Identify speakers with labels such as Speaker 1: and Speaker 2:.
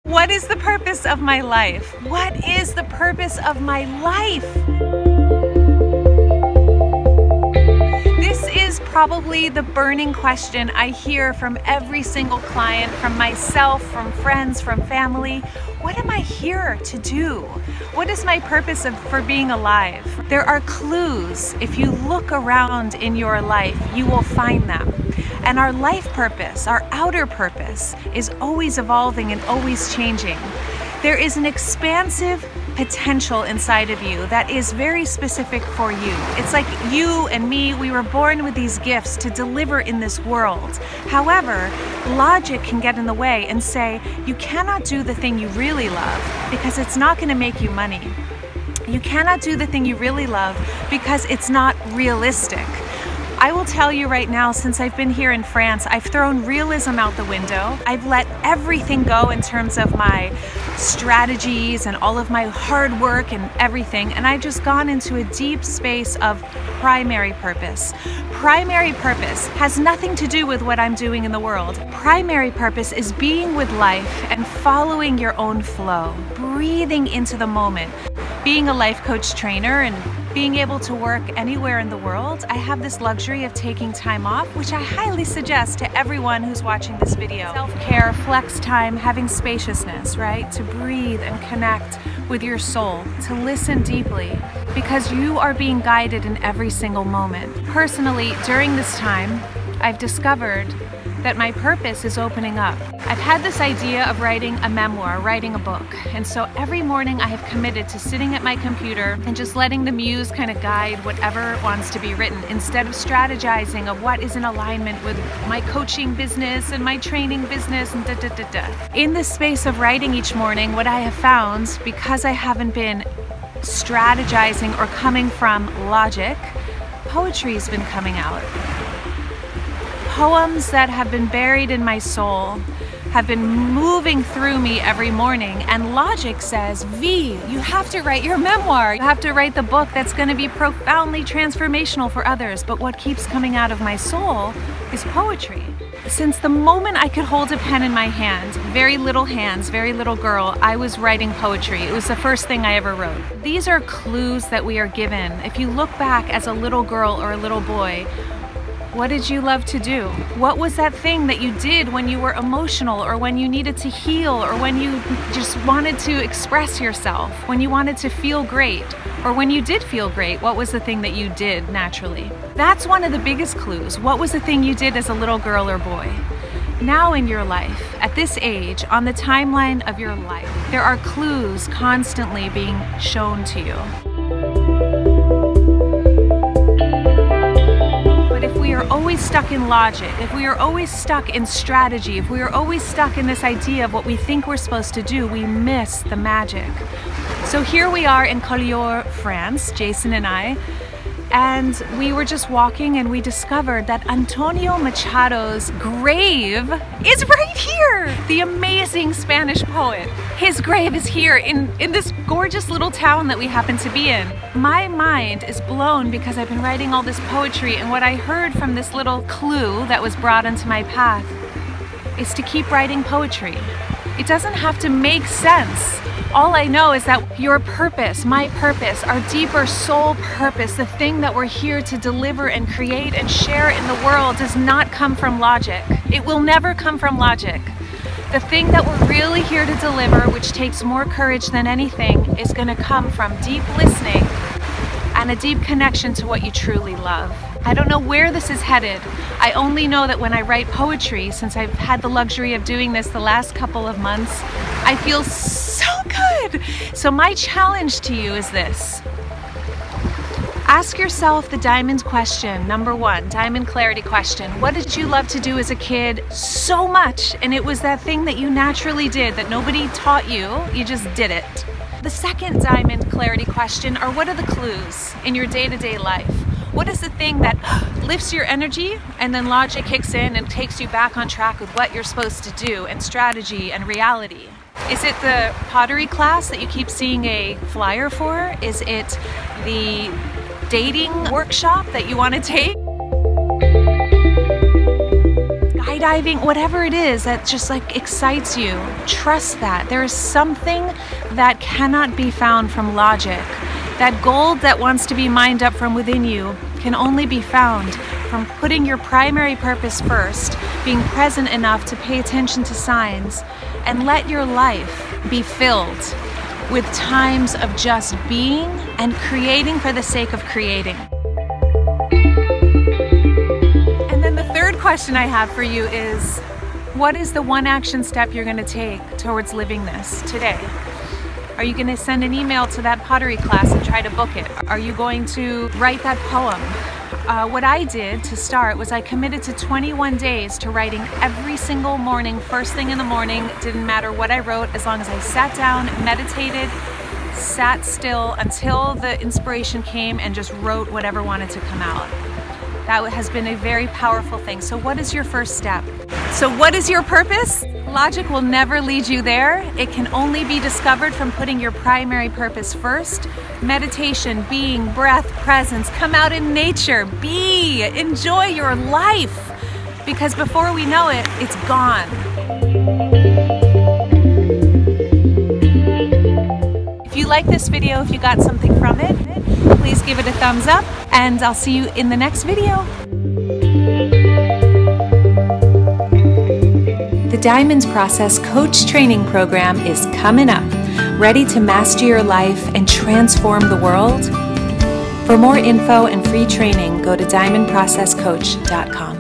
Speaker 1: What is the purpose of my life? What is the purpose of my life? This is probably the burning question I hear from every single client, from myself, from friends, from family. What am I here to do? What is my purpose for being alive? There are clues. If you look around in your life, you will find them. And our life purpose, our outer purpose, is always evolving and always changing. There is an expansive potential inside of you that is very specific for you. It's like you and me, we were born with these gifts to deliver in this world. However, logic can get in the way and say, you cannot do the thing you really love because it's not going to make you money. You cannot do the thing you really love because it's not realistic. I will tell you right now, since I've been here in France, I've thrown realism out the window. I've let everything go in terms of my strategies and all of my hard work and everything, and I've just gone into a deep space of primary purpose. Primary purpose has nothing to do with what I'm doing in the world. Primary purpose is being with life and following your own flow, breathing into the moment. Being a life coach trainer and being able to work anywhere in the world, I have this luxury of taking time off, which I highly suggest to everyone who's watching this video. Self-care, flex time, having spaciousness, right? To breathe and connect with your soul, to listen deeply, because you are being guided in every single moment. Personally, during this time, I've discovered that my purpose is opening up. I've had this idea of writing a memoir, writing a book, and so every morning I have committed to sitting at my computer and just letting the muse kind of guide whatever wants to be written, instead of strategizing of what is in alignment with my coaching business and my training business and da-da-da-da. In this space of writing each morning, what I have found, because I haven't been strategizing or coming from logic, poetry's been coming out. Poems that have been buried in my soul have been moving through me every morning, and logic says, V, you have to write your memoir. You have to write the book that's going to be profoundly transformational for others. But what keeps coming out of my soul is poetry. Since the moment I could hold a pen in my hand, very little hands, very little girl, I was writing poetry. It was the first thing I ever wrote. These are clues that we are given. If you look back as a little girl or a little boy, what did you love to do? What was that thing that you did when you were emotional, or when you needed to heal, or when you just wanted to express yourself, when you wanted to feel great, or when you did feel great? What was the thing that you did naturally? That's one of the biggest clues. What was the thing you did as a little girl or boy? Now in your life, at this age, on the timeline of your life, there are clues constantly being shown to you. But if we are always stuck in logic, if we are always stuck in strategy, if we are always stuck in this idea of what we think we're supposed to do, we miss the magic. So here we are in Collioure, France, Jason and I, and we were just walking and we discovered that Antonio Machado's grave is right here. The amazing Spanish poet. His grave is here in this gorgeous little town that we happen to be in. My mind is blown because I've been writing all this poetry, and what I heard from this little clue that was brought into my path is to keep writing poetry. It doesn't have to make sense. All I know is that your purpose, my purpose, our deeper soul purpose, the thing that we're here to deliver and create and share in the world, does not come from logic. It will never come from logic. The thing that we're really here to deliver, which takes more courage than anything, is going to come from deep listening and a deep connection to what you truly love. I don't know where this is headed. I only know that when I write poetry, since I've had the luxury of doing this the last couple of months, I feel so good. So my challenge to you is this. Ask yourself the diamond question, number one, diamond clarity question. What did you love to do as a kid so much? And it was that thing that you naturally did, that nobody taught you, you just did it. The second diamond clarity question are, what are the clues in your day-to-day life? What is the thing that lifts your energy and then logic kicks in and takes you back on track with what you're supposed to do, and strategy and reality? Is it the pottery class that you keep seeing a flyer for? Is it the dating workshop that you want to take? skydiving, whatever it is that just like excites you, trust that. There is something that cannot be found from logic. That gold that wants to be mined up from within you can only be found from putting your primary purpose first, being present enough to pay attention to signs, and let your life be filled with times of just being and creating for the sake of creating. And then the third question I have for you is, what is the one action step you're going to take towards living this today? Are you going to send an email to that pottery class and try to book it? Are you going to write that poem? What I did to start was I committed to 21 days to writing every single morning, first thing in the morning. It didn't matter what I wrote, as long as I sat down, meditated, sat still until the inspiration came and just wrote whatever wanted to come out. That has been a very powerful thing. So what is your first step? So what is your purpose? Logic will never lead you there. It can only be discovered from putting your primary purpose first. Meditation, being, breath, presence, come out in nature, be, enjoy your life. Because before we know it, it's gone. If you like this video, if you got something from it, please give it a thumbs up, and I'll see you in the next video. The Diamond Process Coach Training Program is coming up. Ready to master your life and transform the world? For more info and free training, go to diamondprocesscoach.com.